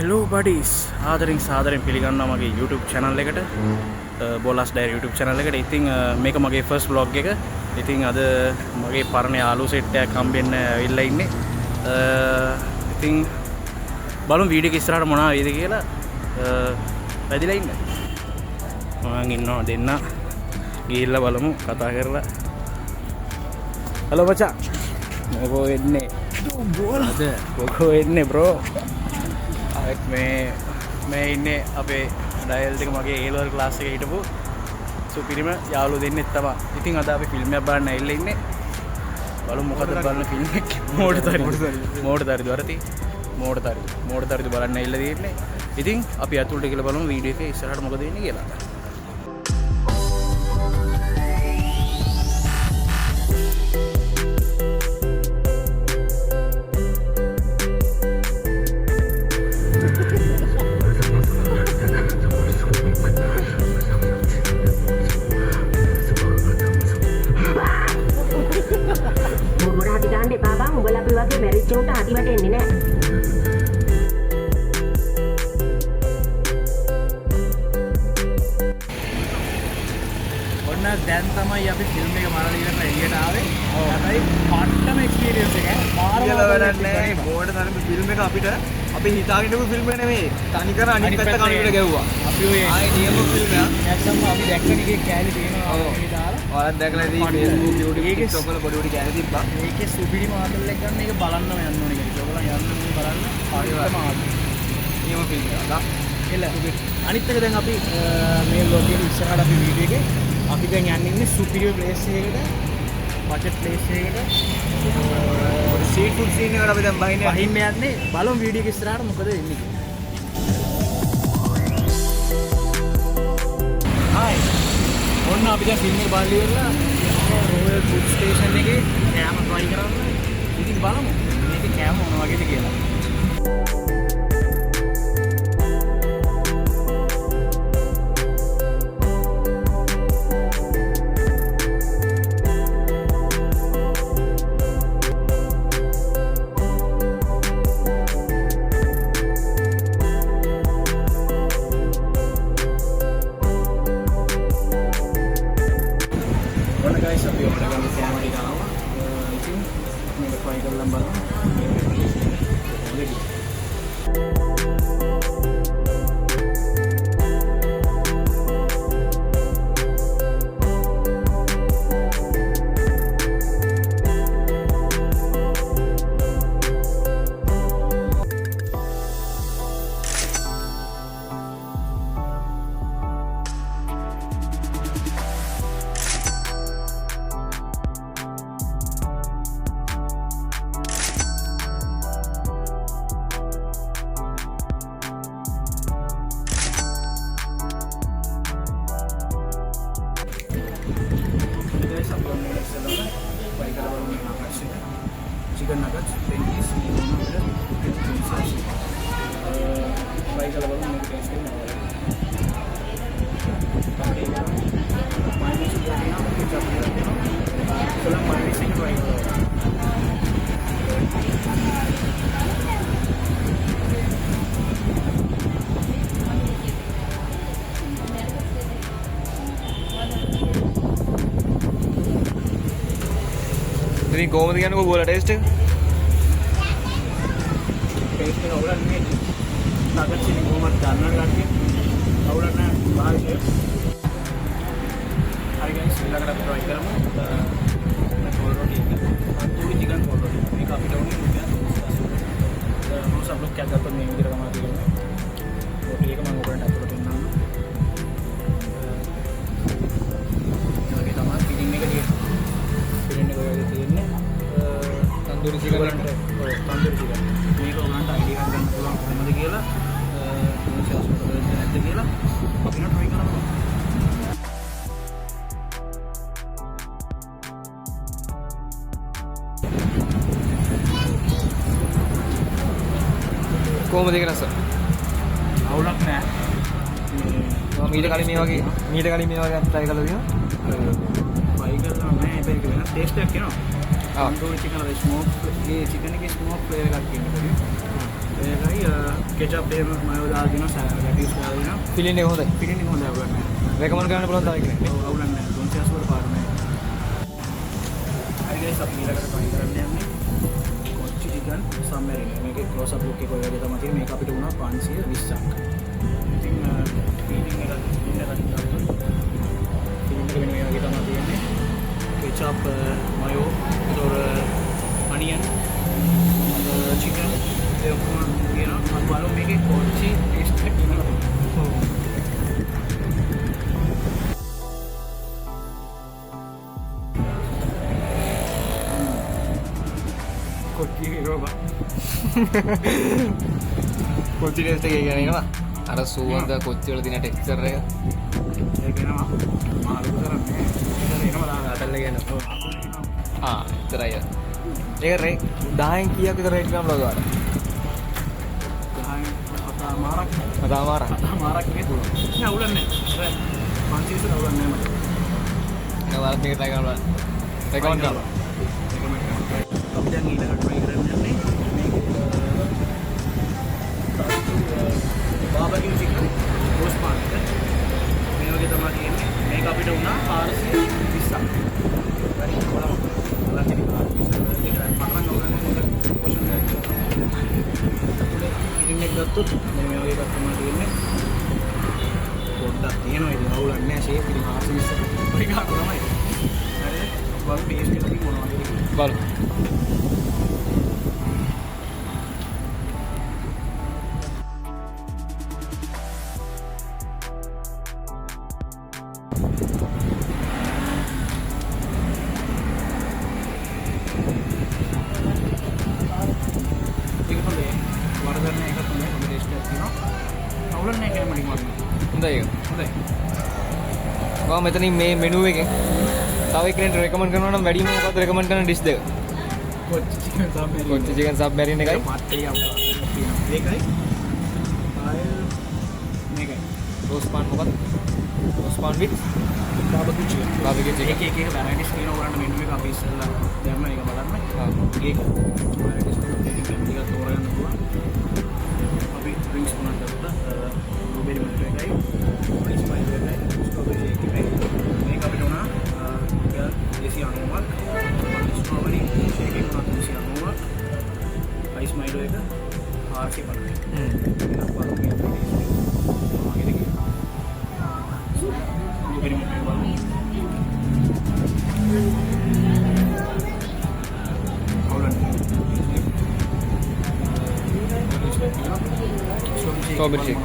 Hello buddies, ආදරෙන් සාදරෙන් පිළිගන්නවා මගේ YouTube channel එකට. බෝලස් ඩයරි YouTube channel එකට. ඉතින් මේක මගේ first vlog එක. ඉතින් අද මගේ පරණ යාළුවෝ set එකක් හම්බෙන්න ඇවිල්ලා ඉන්නේ. ඉතින් බලමු වීඩියෝ එක ඉස්සරහට මොනවා වෙයිද කියලා. පැදිලා ඉන්න. මම ඉන්නවා දෙන්න. ගිහිල්ලා බලමු කතා කරලා. Hello මචං. මොකෝ වෙන්නේ? බෝලද? මොකෝ වෙන්නේ bro? මේ ඉන්නේ අපේ ඩයල් එක මගේ A level class එකේ හිටපු සුපිරිම යාළුවෝ දෙන්නෙක් තමයි. ඉතින් අද අපි ෆිල්ම් එකක් බලන්න ඇවිල්ලා ඉන්නේ. බලමු මොකද බලන ෆිල්ම් එක. මෝඩතරි බලන්න ඇවිල්ලා තියෙන්නේ. ඉතින් අපි අතුලට ගිහලා බලමු වීඩියෝ එකේ ඉස්සරහට මොකද වෙන්නේ කියලා. චෝට අදිවට එන්නේ නැහැ. ඔන්න දැන් තමයි අපි ෆිල්ම් එක බලලා ඉවරලා එළියට ආවේ. හැබැයි පට්ටම එක්ස්පීරියන්ස් එක. මාරම වැඩක් නැහැ. බෝඩ් තරම ෆිල්ම් එක අපිට අපි හිතාගෙන ඉඳපු ෆිල්ම් එක නෙමෙයි. තනිකර අනිත් පැත්ත කණුවට ගැව්වා. අපි ඔය ආයේ නියම ෆිල්ම් එක. නැත්නම් අපි දැක්කන එකේ කැලේ තියෙනවා. අපි දාලා. ඔයාලත් දැකලා ඉතින් Facebook YouTube TikTok වල පොඩි පොඩි කැලේ තිබ්බා. මේකේ සුපිරි මාතල් එක ගන්න එක බලන්නම යන්න ඕනේ කියලා. ඔයගොල්ලෝ යන්න බලන්න. හරියටම ආවා. නියම ෆිල්ම් එක. එල අනිත් එක දැන් අපි මේ vlog එකේ ඉස්සරහට අපි වීඩියෝ එකේ අපි දැන් යන්නේ ඉන්නේ සුපිරියර් ප්ලේස් එකකට. බජට් ප්ලේස් එකකට. සී ෆුඩ් සීන් එකට අපි දැන් බහින්න යන්නේ. බලමු වීඩියෝ එක ඉස්සරහට මොකද වෙන්නේ කියලා. හායි. ඔන්න අපි දැන් ෆිල්ම් එක බලලා ඉවරලා රොයල් ෆුඩ් ස්ටේෂන් එකේ කෑම try කරන්න. ඉතින් බලමු මේකේ කෑම මොන වගේද කියලා. guys, අපි ඔකට ගන්න කැමරා ටික ආවා. ඉතින් මේක try කරලා බලමු. ready. Chicken nuggets, 10 piece, fry kalau baru mau kasih manis seperti apa kita kalau manis ini fry ini කොහොමද කියන්නේ ඔය බෝලා ටේස්ට් එක? ටේස්ට් එක අවුලක් නෙමෙයි. නගට්ස් ඉතින් කොහොමද ගන්නවද කට්ටිය? අවුලක් නැහැ. බාහිර. හරි ගයිස් ඊළඟට අපි try කරමු. කොල් රොටි එක. තන්දූරි චිකන් කොල් රොටි. මේක අපිට ඕනේ රුපියල් 10. මොකද සබ් ලොක් එකක් ගත්තොත් මේ විදිහට තමයි තියෙන්නේ. රොටි එක මම ඔයගලන්ට අතට දෙන්නම්. ඒකේ තමයි පිටින් එක තියෙන්නේ. තන්දූරි චිකන් වලට තන්දූරි චිකන් මේක උනන්ට අයිඩියා එකක් ගන්න පුළුවන් කොහොමද කියලා සෝස් මොකද නැද්ද කියලා අපි නෝ try කරමු. කොහොමද ඒක රස? අවුලක් නෑ. මම ඊට කලින් මේ වගේ try කරලා තියෙනවා. try කරලා නෑ ඒක වෙන ටේස්ට් එකක් එනවා. තන්දූරි චිකන් වල ස්මෝක් ඒ චිකන් එකේ ස්මෝක් ෆ්ලේවර් එකක් එන්න බැරි. ඒකයි කෙචප් එහෙම මයෝ දාලා දෙනවා සැලටිස් දාලා දෙනවා ෆිලින් එක හොඳයි. පිටින් එක හොඳයි අවුලක් නැහැ රෙකමන්ඩ් කරන්න පුළුවන් තව කෙනෙක්. ඔව් අවුලක් නැහැ 380 වල පාර නැහැ හරි ගයිස් අපි ඊළඟට try කරන්න යන්නේ කොච්චි චිකන් සම්මරින මේකේ ක්ලෝස් අප් ලුක් එක ඔය වගේ තමයි තියෙන්නේ මේක අපිට වුණා 520ක් ඉතින් ෆීලිං එක ඉන්න ගන්න ෆීලිං එක වෙන මේ වගේ තමයි තියෙන්නේ කෙචප් මයෝ or onion chicken ඒ ඔක්කොම තියෙනවා අපි බලමු මේකේ කොච්චි ටේස්ට් එක තියෙනවා කොච්චි රෝබා කොච්චි ටෙස්ට් එක කියන්නේ එනවා. අර සුවඳ කොච්චි වල තියෙන ටෙක්ස්චර් එක. ඒක එනවා මාළු කරන්නේ ඒක එනවා දාලා අතල්ල කියන. එතරයි. ඒක රේට් 10න් කීයක් විතර රේට් කරන්න බලන්න. 10 මාරක් අදාමාරක්. මාරක් නේ දුර නෑ අවුලක් නෑ 500 අවුලක් නෑ මට නෑ වරත් මේක try කරන්න බලන්න. රෙකමන්ඩ් කරනවා. අපි දැන් ඊළඟට try කරන්න යන්නේ බාබකියු චිකන් රෝස් පාන් එක මේ වගේ තමයි තියෙන්නේ මේක අපිට වුණා 420ක් හරි බලමු බලන්න ඉතින් මම ඕනනේ මොකද පොෂන් එකක් ඉතින් මේක ගත්තොත් මේ වගේ එකක් තමයි තියෙන්නේ පොඩ්ඩක් තියෙනවා ඉතින් අවුලක් නෑ ෂේප් ඉතින් 420 පරිගහ තමයි හරිද වල් පේස්ට් එක අපි මොනවද බලමු. හොඳයි ඒක. ඔයා මෙතනින් මේ මෙනු එකෙන් තව කෙනෙක්ට රෙකමන්ඩ් කරනවා නම් වැඩිම මොකක්ද රෙකමන්ඩ් කරන ඩිෂ් දෙක? කොච්චි චිකන් සබ්මැරින් කොච්චි චිකන් සබ්මැරින් එකයි. ඒකයි මේකයි රෝස් පාන් මොකක්ද? රෝස් පාන් විත් බාබකියු චිකන් බාබකියු චිකන්. එක වැරයිටිස් තියෙනවා ඔයාලට මෙනු එක අපි ඉස්සෙල්ලා දැම්ම ඒක බලන්න ආ. ඒක වැරයිටිස් ටික තෝරගන්න පුළුවන් අපි ඩ්‍රින්ක්ස් මොනවද ගත්තා බ්ලූබෙරි මිල්ක් එකයි අයිස් මයිල් එකයි ස්ට්‍රෝබෙරි ෂේක් එකයි මේක අපිට උනා 290ක් ස්ට්‍රෝබෙරි ෂේක් එක උනා 390ක් අයිස් මයිල් එක 450ක් ඒක බලමු බ්ලූබෙරි මිල්ක් එක බලමු Strawberry shake.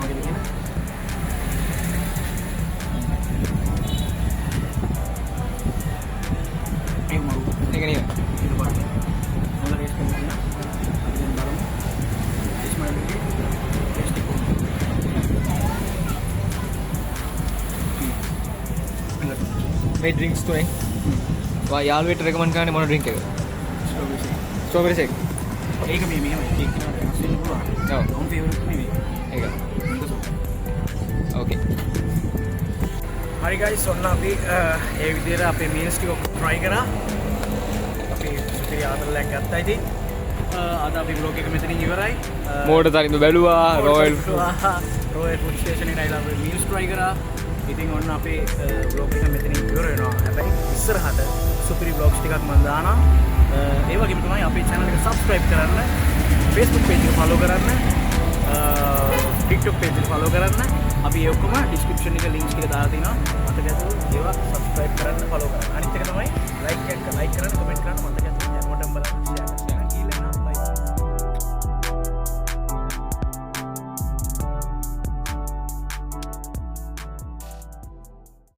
ඒක නේ. මේ ඩ්‍රින්ක්ස් තුනේ. වා යාළුවෙට රෙකමන්ඩ් කරන්නේ මොන ඩ්‍රින්ක් එකද? Strawberry shake. ඒක මේ මෙහෙම ඒක වෙනස් වෙන්න පුළුවන්. ඔව්. මම ෆේවරිට් නෙවෙයි. ඒක. ඕකේ. හරි ගයිස් ඔන්න අපි ඒ විදිහට අපේ මීල්ස් ටික try කරා. අපි සුපිරි ආදරයක් ගත්තා ඉතින්. අද අපි vlog එක මෙතනින් ඉවරයි. මෝඩ තරිඳු බැලුවා රොයල් ෆුඩ් ස්ටේෂන් එකට ආලා අපි මීල්ස් try කරා. ඉතින් ඔන්න අපේ vlog එක මෙතනින් ඉවර වෙනවා. හැබැයි ඉස්සරහට සුපිරි vlogs ටිකක් මම දානවා. ඒ වගේම තමයි අපේ channel එක subscribe කරන්න, Facebook page එක follow කරන්න, TikTok page එක follow කරන්න. අපි ඒ ඔක්කොම description එක links ටික දාලා තියෙනවා. මතක ඇතුළු ඒවා subscribe කරන්න, follow කරන්න.